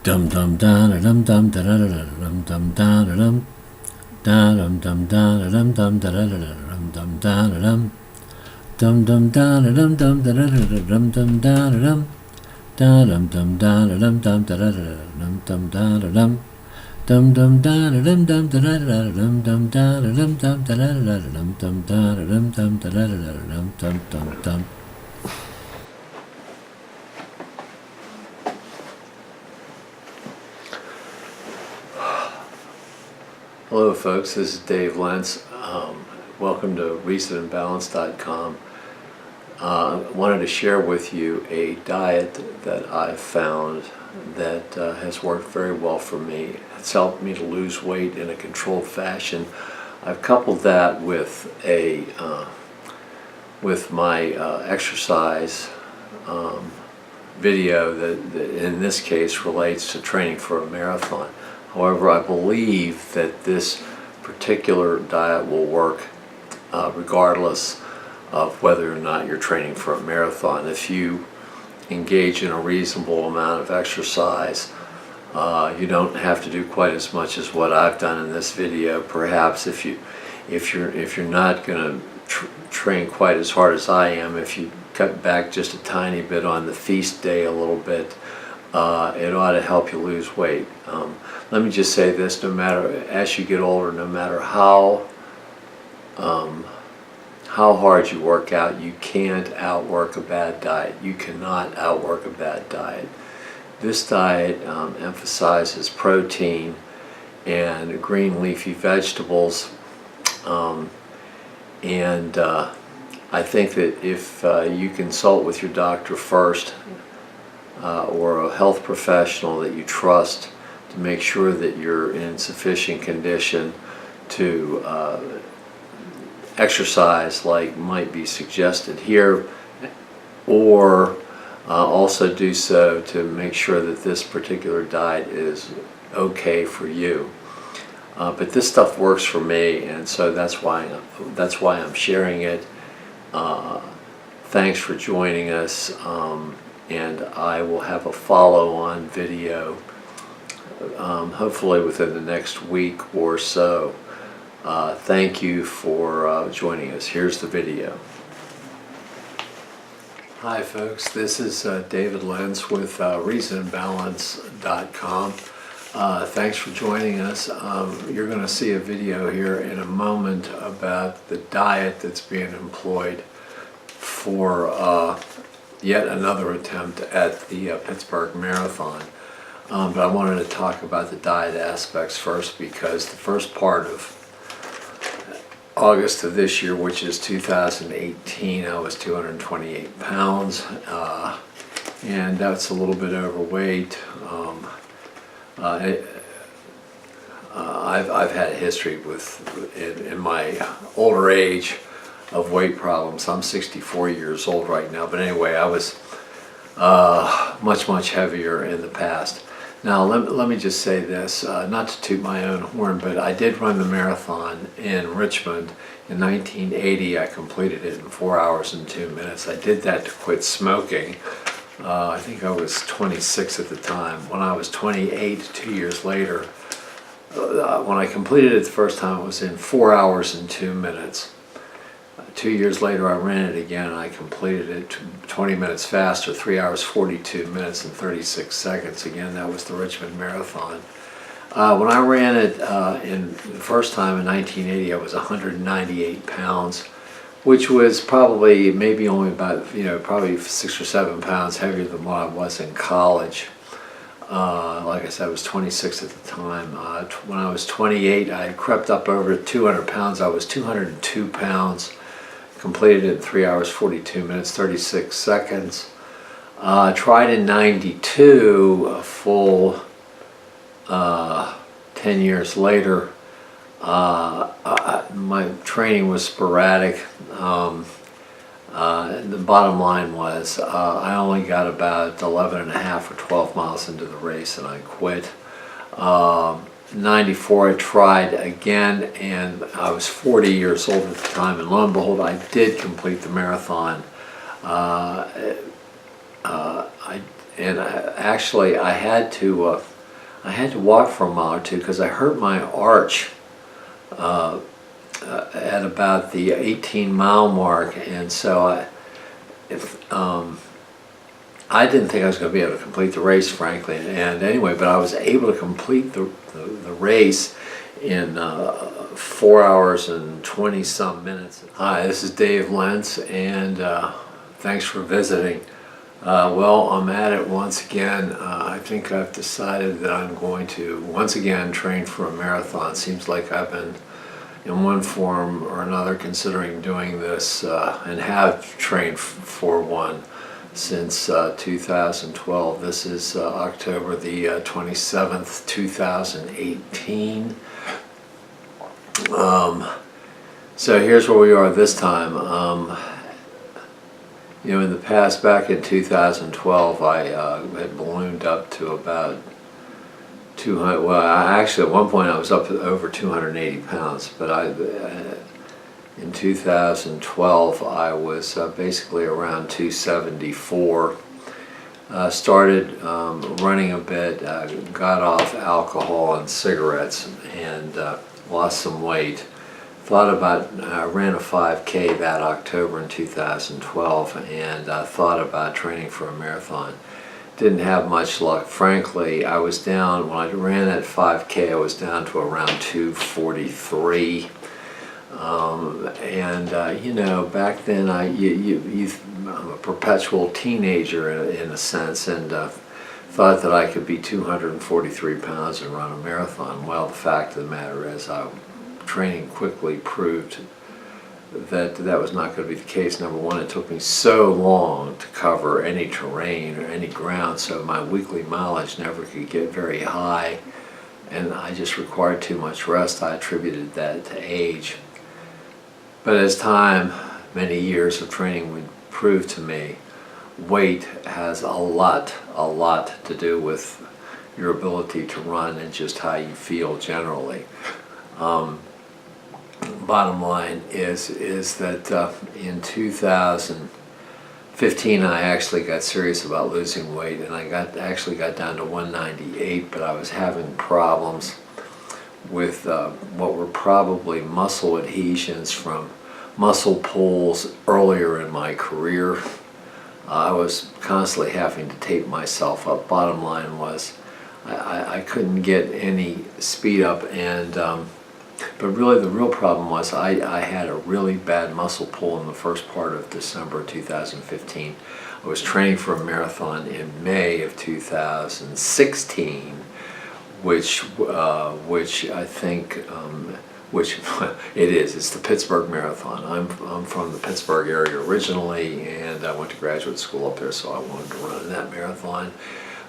Dum dum da dum dum da da dum dum da dum dum dum da dum dum da dum dum da dum dum dum da dum dum da dum dum da dum dum da dum dum da dum dum da dum dum dum da dum dum da dum dum da dum dum da dum dum da dum dum da dum dum dum dum. Hello folks, this is Dave Lentz. Welcome to reasonandbalance.com. I wanted to share with you a diet that I've found that has worked very well for me. It's helped me to lose weight in a controlled fashion. I've coupled that with my exercise video that in this case relates to training for a marathon. However, I believe that this particular diet will work regardless of whether or not you're training for a marathon. If you engage in a reasonable amount of exercise, you don't have to do quite as much as what I've done in this video. Perhaps if you're not going to train quite as hard as I am, if you cut back just a tiny bit on the feast day a little bit, it ought to help you lose weight. Let me just say this: no matter, as you get older, no matter how hard you work out, you can't outwork a bad diet. You cannot outwork a bad diet. This diet emphasizes protein and green leafy vegetables, and I think that if you consult with your doctor first, or a health professional that you trust, to make sure that you're in sufficient condition to exercise like might be suggested here, or also do so to make sure that this particular diet is okay for you. But this stuff works for me, and so that's why I'm sharing it. Thanks for joining us, and I will have a follow-on video hopefully within the next week or so. Thank you for joining us. Here's the video. Hi folks, this is David Lentz with reasonandbalance.com. Thanks for joining us. You're going to see a video here in a moment about the diet that's being employed for yet another attempt at the Pittsburgh Marathon. But I wanted to talk about the diet aspects first, because the first part of August of this year, which is 2018, I was 228 pounds, and that's a little bit overweight. I've had a history in my older age of weight problems. I'm 64 years old right now, but anyway, I was much heavier in the past. Now let me just say this, not to toot my own horn, but I did run the marathon in Richmond in 1980. I completed it in 4 hours and 2 minutes. I did that to quit smoking. I think I was 26 at the time. When I was 28, 2 years later, when I completed it the first time, it was in 4 hours and 2 minutes. 2 years later, I ran it again, and I completed it 20 minutes faster, 3 hours, 42 minutes, and 36 seconds. Again, that was the Richmond Marathon. When I ran it in the first time in 1980, I was 198 pounds, which was probably maybe only about, probably 6 or 7 pounds heavier than what I was in college. Like I said, I was 26 at the time. When I was 28, I crept up over 200 pounds. I was 202 pounds. Completed it in 3 hours, 42 minutes, 36 seconds. Tried in 92, a full 10 years later. My training was sporadic. The bottom line was I only got about 11 and a half or 12 miles into the race, and I quit. 94, I tried again, and I was 40 years old at the time, and lo and behold, I did complete the marathon. Actually, I had to I had to walk for a mile or two because I hurt my arch at about the 18-mile mark, and so I didn't think I was going to be able to complete the race, frankly. And anyway, but I was able to complete the race in 4 hours and 20-some minutes. Hi, this is Dave Lentz, and thanks for visiting. Well, I'm at it once again. I think I've decided that I'm going to once again train for a marathon. Seems like I've been in one form or another considering doing this and have trained for one since 2012. This is October the 27th, 2018. So here's where we are this time. You know, in the past, back in 2012, I had ballooned up to about 200. Well, actually, at one point I was up to over 280 pounds. But in 2012, I was basically around 274. Started running a bit, got off alcohol and cigarettes, and lost some weight. Thought about, I ran a 5K that October in 2012, and thought about training for a marathon. Didn't have much luck. Frankly, I was down, when I ran that 5K, I was down to around 243. You know, back then I'm a perpetual teenager in a sense, and thought that I could be 243 pounds and run a marathon. Well, the fact of the matter is, training quickly proved that that was not going to be the case. Number one, it took me so long to cover any terrain or any ground, so my weekly mileage never could get very high, and I just required too much rest. I attributed that to age. But as time, many years of training would prove to me, weight has a lot to do with your ability to run and just how you feel generally. Bottom line is that in 2015 I actually got serious about losing weight, and I actually got down to 198, but I was having problems with what were probably muscle adhesions from muscle pulls earlier in my career. I was constantly having to tape myself up. Bottom line was I couldn't get any speed up, and but really the real problem was I had a really bad muscle pull in the first part of December 2015. I was training for a marathon in May of 2016, which I think, which it's the Pittsburgh Marathon. I'm from the Pittsburgh area originally, and I went to graduate school up there, so I wanted to run that marathon.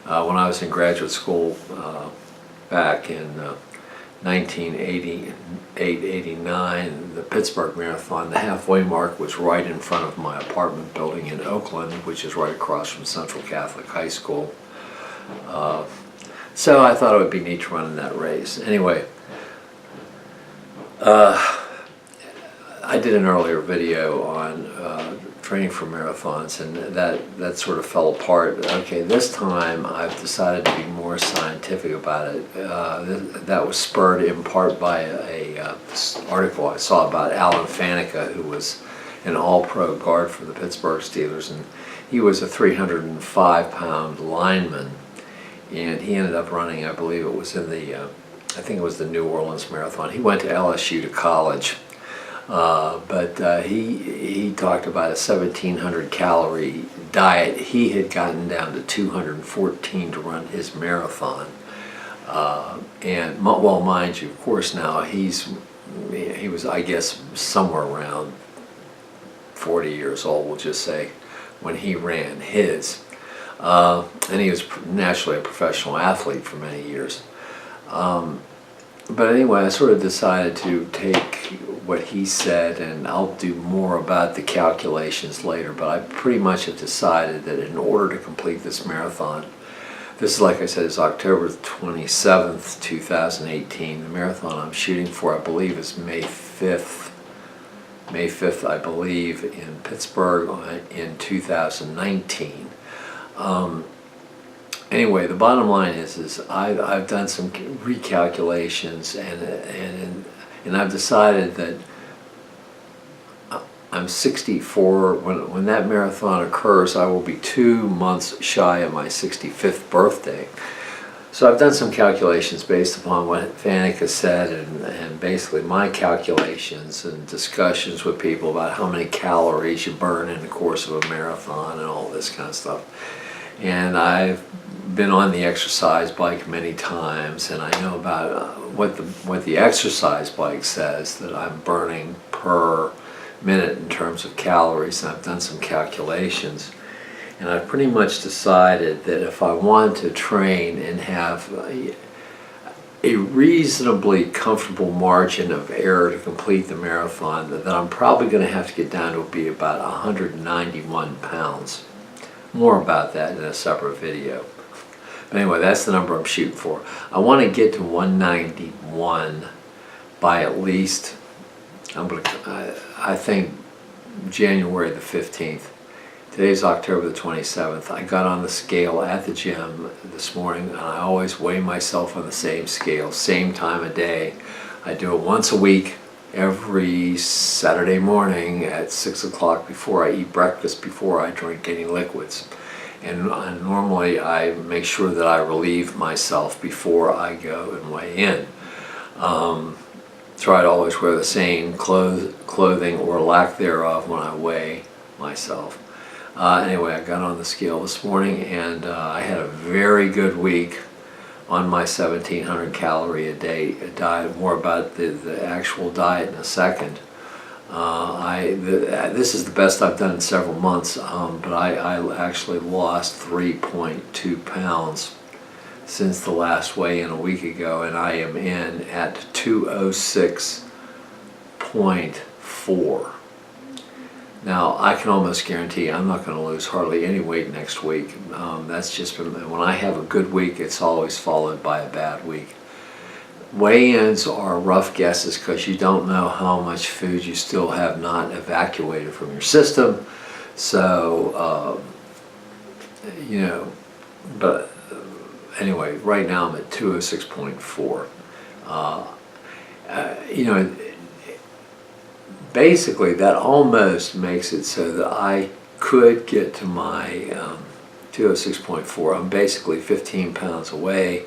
When I was in graduate school back in 1988-89, the Pittsburgh Marathon, the halfway mark was right in front of my apartment building in Oakland, which is right across from Central Catholic High School. So I thought it would be neat to run in that race. Anyway, I did an earlier video on training for marathons, and that sort of fell apart. Okay, this time I've decided to be more scientific about it. That was spurred in part by a article I saw about Alan Faneca, who was an all-pro guard for the Pittsburgh Steelers, and he was a 305-pound lineman, and he ended up running, I believe it was in the, I think it was the New Orleans Marathon. He went to LSU to college. But he talked about a 1,700 calorie diet. He had gotten down to 214 to run his marathon. And well, mind you, of course, now he was, I guess, somewhere around 40 years old, we'll just say, when he ran his. And he was naturally a professional athlete for many years. But anyway, I sort of decided to take what he said, and I'll do more about the calculations later, but I pretty much have decided that in order to complete this marathon, this is, like I said, is October 27th, 2018. The marathon I'm shooting for, I believe, is May 5th. May 5th, I believe, in Pittsburgh in 2019. Anyway, the bottom line is I've done some recalculations, and I've decided that I'm 64. When that marathon occurs, I will be 2 months shy of my 65th birthday. So I've done some calculations based upon what Vanek has said, and basically my calculations and discussions with people about how many calories you burn in the course of a marathon and all this kind of stuff. And I've been on the exercise bike many times, and I know about what the exercise bike says that I'm burning per minute in terms of calories, and I've done some calculations. And I've pretty much decided that if I want to train and have a reasonably comfortable margin of error to complete the marathon, that I'm probably going to have to get down to be about 191 pounds. More about that in a separate video. But anyway, that's the number I'm shooting for. I want to get to 191 by at least, I think, January the 15th. Today's October the 27th. I got on the scale at the gym this morning, and I always weigh myself on the same scale, same time of day. I do it once a week, every Saturday morning at 6 o'clock before I eat breakfast, before I drink any liquids. And normally I make sure that I relieve myself before I go and weigh in. Try to always wear the same clothing or lack thereof when I weigh myself. Anyway, I got on the scale this morning, and I had a very good week on my 1,700 calorie a day diet. More about the actual diet in a second. This is the best I've done in several months, but I actually lost 3.2 pounds since the last weigh-in a week ago, and I am in at 206.4. Now, I can almost guarantee I'm not going to lose hardly any weight next week. That's just when I have a good week, it's always followed by a bad week. Weigh-ins are rough guesses because you don't know how much food you still have not evacuated from your system. So, but anyway, right now I'm at 206.4. Basically, that almost makes it so that I could get to my 206.4. I'm basically 15 pounds away.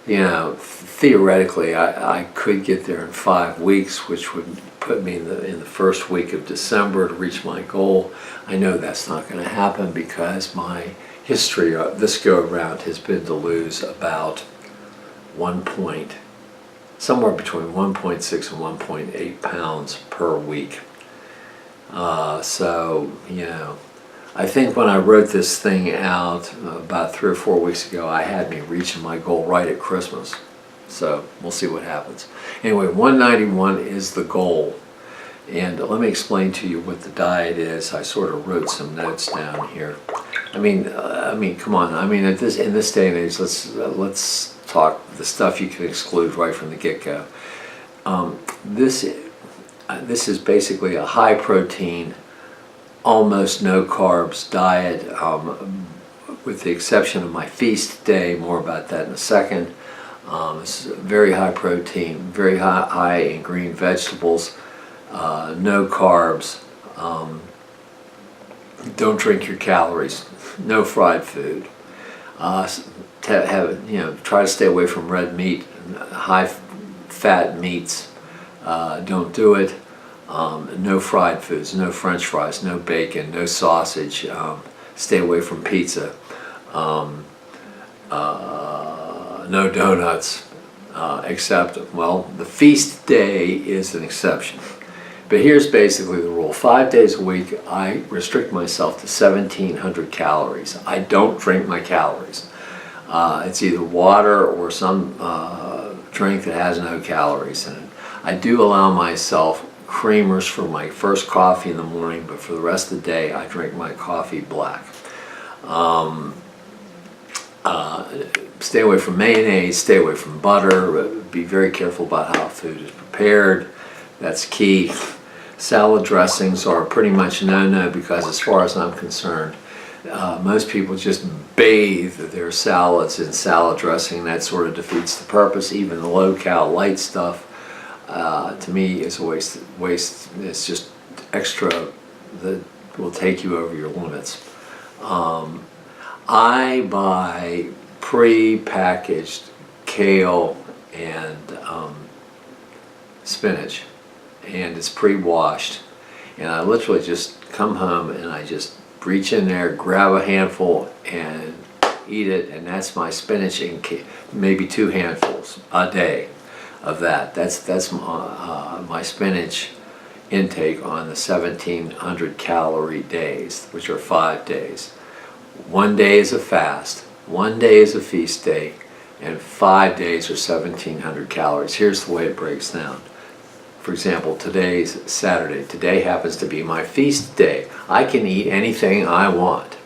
Theoretically, I could get there in 5 weeks, which would put me in the first week of December to reach my goal. I know that's not going to happen because my history this go-around has been to lose about somewhere between 1.6 and 1.8 pounds per week. I think when I wrote this thing out about 3 or 4 weeks ago, I had me reaching my goal right at Christmas. So we'll see what happens. Anyway, 191 is the goal. And let me explain to you what the diet is. I sort of wrote some notes down here. I mean, come on. in this day and age, let's talk the stuff you can exclude right from the get-go. This is basically a high protein, almost no carbs diet, with the exception of my feast day. More about that in a second. It's very high protein, very high in green vegetables, no carbs. Don't drink your calories. No fried food. Try to stay away from red meat, high fat meats. Don't do it. No fried foods, no French fries, no bacon, no sausage. Stay away from pizza. No donuts, except, the feast day is an exception. But here's basically the rule. 5 days a week, I restrict myself to 1,700 calories. I don't drink my calories. It's either water or some drink that has no calories in it. I do allow myself creamers for my first coffee in the morning, but for the rest of the day, I drink my coffee black. Stay away from mayonnaise, stay away from butter, be very careful about how food is prepared. That's key. Salad dressings are pretty much no-no because as far as I'm concerned, Most people just bathe their salads in salad dressing. That sort of defeats the purpose. Even the low-cal light stuff, to me, is a waste. It's just extra that will take you over your limits. I buy pre-packaged kale and spinach, and it's pre-washed, and I literally just come home and I just reach in there, grab a handful, and eat it, and that's my spinach, and maybe 2 handfuls a day of that. That's my spinach intake on the 1,700 calorie days, which are 5 days. 1 day is a fast, 1 day is a feast day, and 5 days are 1,700 calories. Here's the way it breaks down. For example, today's Saturday. Today happens to be my feast day. I can eat anything I want.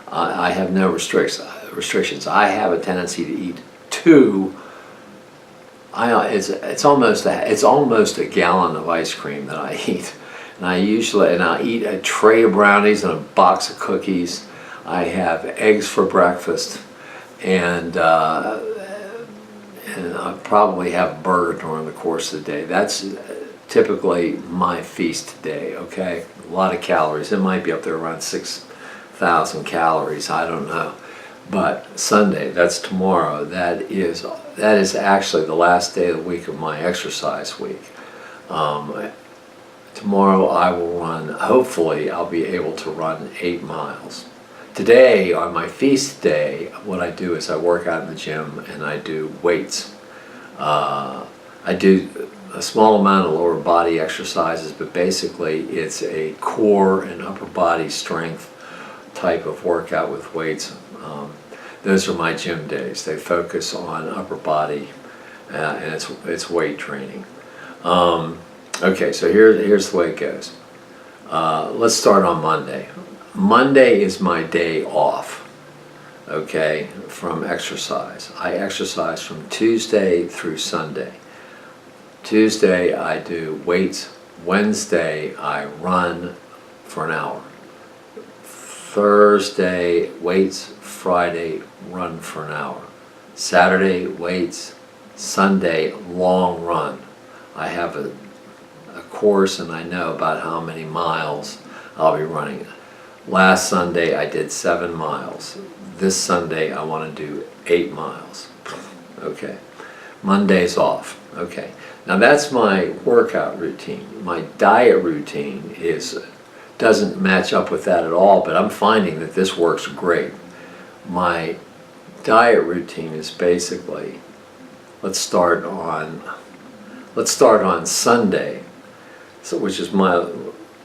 I have no restrictions. I have a tendency to eat 2. It's almost a gallon of ice cream that I eat, and I eat a tray of brownies and a box of cookies. I have eggs for breakfast, and I probably have a burger during the course of the day. That's typically my feast day, okay? A lot of calories. It might be up there around 6,000 calories, I don't know. But Sunday, that's tomorrow, that is actually the last day of the week of my exercise week. Tomorrow I will run, hopefully I'll be able to run 8 miles. Today, on my feast day, what I do is I work out in the gym and I do weights. I do a small amount of lower body exercises, but basically it's a core and upper body strength type of workout with weights. Those are my gym days. They focus on upper body and it's weight training. Okay, so here's the way it goes. Let's start on Monday. Monday is my day off, okay, from exercise. I exercise from Tuesday through Sunday. Tuesday I do weights. Wednesday I run for an hour. Thursday weights. Friday run for an hour. Saturday weights. Sunday long run. I have a course and I know about how many miles I'll be running. Last Sunday I did 7 miles. This Sunday I want to do 8 miles. Okay. Monday's off. Okay. Now that's my workout routine. My diet routine doesn't match up with that at all, but I'm finding that this works great. My diet routine is basically, let's start on Sunday, which is my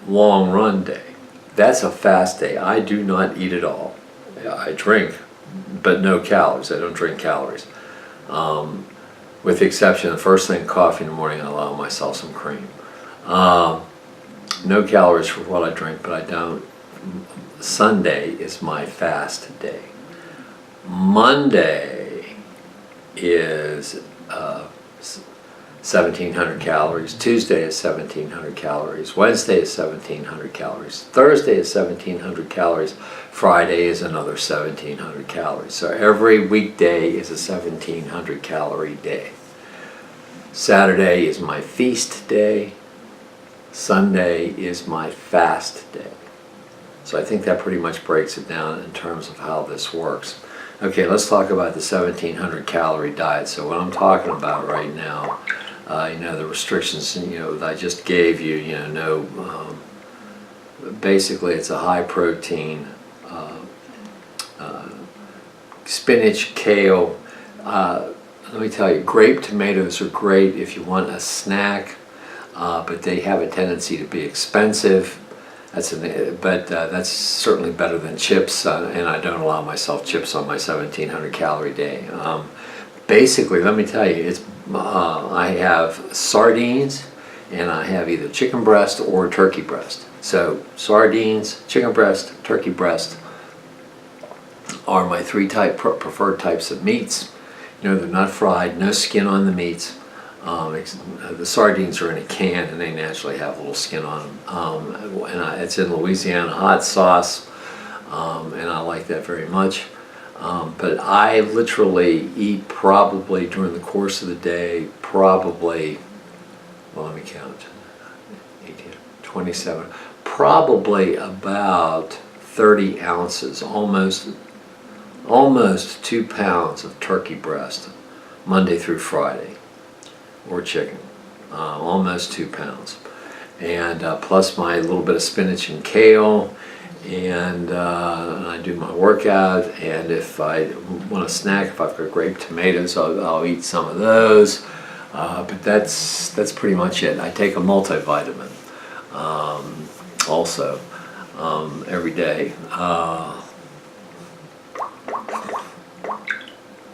long run day. That's a fast day. I do not eat at all. I drink, but no calories. I don't drink calories. With the exception of the first thing, coffee in the morning, I allow myself some cream. No calories for what I drink, but I don't. Sunday is my fast day. Monday is 1,700 calories. Tuesday is 1,700 calories. Wednesday is 1,700 calories. Thursday is 1,700 calories. Friday is another 1,700 calories. So every weekday is a 1,700 calorie day. Saturday is my feast day. Sunday is my fast day. So I think that pretty much breaks it down in terms of how this works. Okay, let's talk about the 1,700 calorie diet. So what I'm talking about right now, the restrictions, that I just gave you, basically it's a high protein, spinach, kale. Let me tell you, grape tomatoes are great if you want a snack, but they have a tendency to be expensive. But that's certainly better than chips, and I don't allow myself chips on my 1,700 calorie day. Basically, let me tell you, I have sardines, and I have either chicken breast or turkey breast. So sardines, chicken breast, turkey breast are my 3 preferred types of meats. They're not fried, no skin on the meats. The sardines are in a can and they naturally have a little skin on them. It's in Louisiana hot sauce. and I like that very much. But I literally eat probably during the course of the day, probably, well, let me count, 18, 27, probably about 30 ounces, almost 2 pounds of turkey breast, Monday through Friday, or chicken, almost 2 pounds. And plus my little bit of spinach and kale, and I do my workout, and if I want a snack, if I've got grape tomatoes, I'll eat some of those, but that's pretty much it. I take a multivitamin also every day.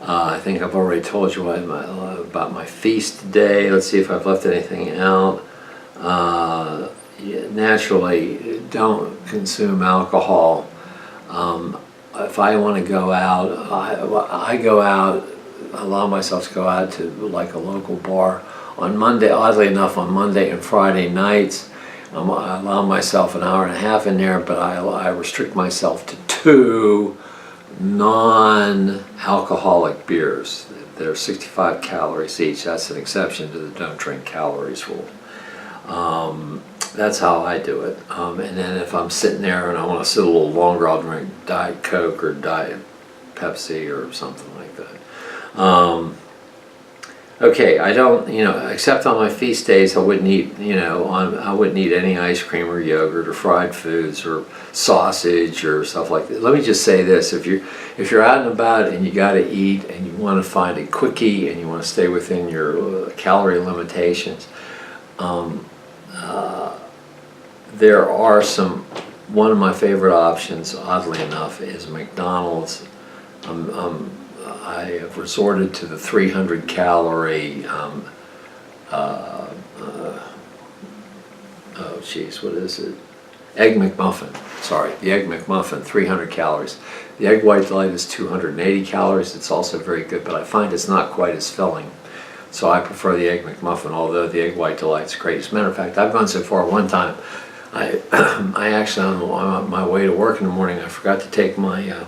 I think I've already told you about my feast today. Let's see if I've left anything out. Naturally, don't consume alcohol. If I want to go out, I go out, allow myself to go out to like a local bar. On Monday, oddly enough, on Monday and Friday nights, I allow myself an hour and a half in there, but I restrict myself to 2 non-alcoholic beers. They're 65 calories each. That's an exception to the don't drink calories rule. That's how I do it. And then if I'm sitting there and I want to sit a little longer, I'll drink Diet Coke or Diet Pepsi or something like that. Okay, I don't, except on my feast days, I wouldn't eat, I wouldn't eat any ice cream or yogurt or fried foods or sausage or stuff like that. Let me just say this: if you're out and about and you got to eat and you want to find a quickie and you want to stay within your calorie limitations, there are one of my favorite options, oddly enough, is McDonald's. I have resorted to the 300 calorie, oh geez, what is it? Egg McMuffin, sorry, the Egg McMuffin, 300 calories. The Egg White Delight is 280 calories. It's also very good, but I find it's not quite as filling. So I prefer the Egg McMuffin, although the Egg White Delight's great. As a matter of fact, I've gone so far one time, I actually, on my way to work in the morning, I forgot to take my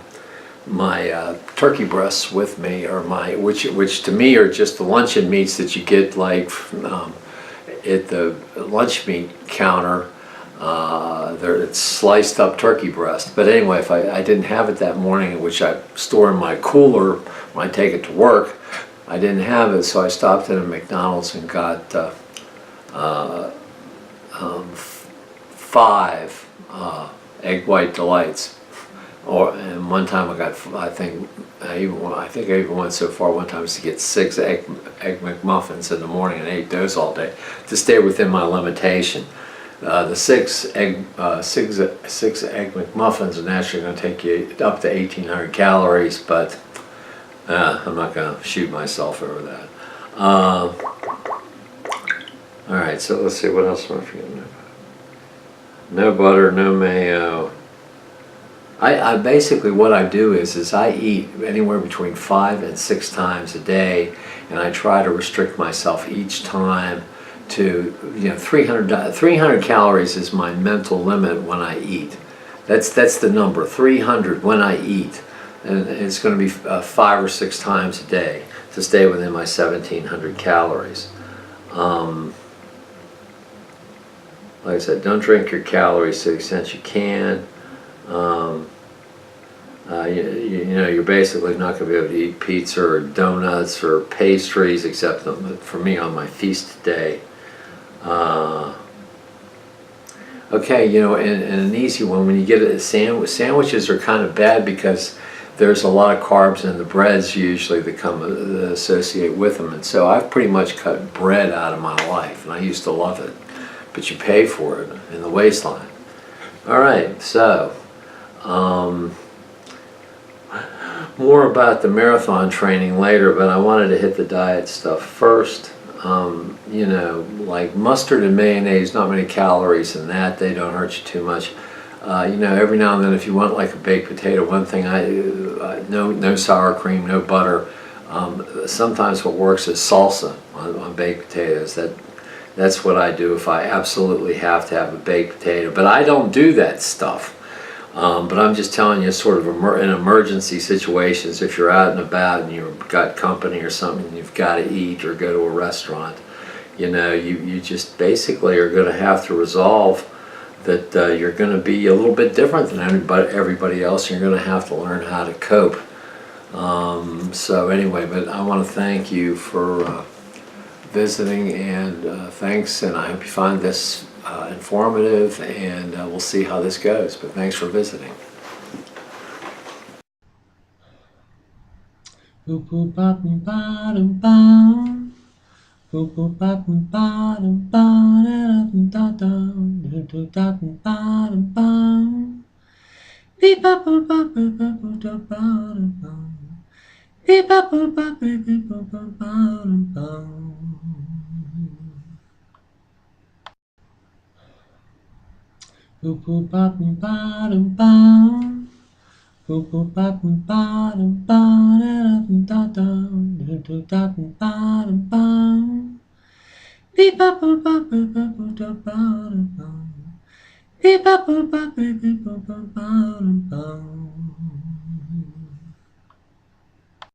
turkey breasts with me, or which to me are just the luncheon meats that you get like at the lunch meat counter. It's sliced up turkey breast. But anyway, if I didn't have it that morning, which I store in my cooler when I take it to work, I didn't have it, so I stopped at a McDonald's and got 5 Egg White Delights. And one time I got, I think I even went so far one time as to get 6 egg McMuffins in the morning and ate those all day to stay within my limitation. The 6 egg McMuffins are naturally going to take you up to 1,800 calories, but I'm not going to shoot myself over that. All right, so let's see, what else am I forgetting? No butter, no mayo. I basically, what I do is I eat anywhere between 5 and 6 times a day, and I try to restrict myself each time to 300 calories is my mental limit when I eat. That's the number, 300 when I eat, and it's going to be 5 or 6 times a day to stay within my 1,700 calories. Like I said, don't drink your calories to the extent you can. You're basically not going to be able to eat pizza or donuts or pastries, except for me on my feast day. Okay, and an easy one, when you get a sandwiches are kind of bad because there's a lot of carbs in the breads usually that associate with them, and so I've pretty much cut bread out of my life, and I used to love it, but you pay for it in the waistline. All right, so more about the marathon training later, but I wanted to hit the diet stuff first. Like mustard and mayonnaise, not many calories in that. They don't hurt you too much. Every now and then, if you want like a baked potato, one thing no sour cream, no butter. Sometimes what works is salsa on baked potatoes. That's what I do if I absolutely have to have a baked potato. But I don't do that stuff. But I'm just telling you, sort of in emergency situations, if you're out and about and you've got company or something, and you've got to eat or go to a restaurant, you just basically are going to have to resolve that you're going to be a little bit different than everybody else. And you're going to have to learn how to cope. So anyway, but I want to thank you for visiting, and thanks, and I hope you find this informative, and we'll see how this goes, but thanks for visiting.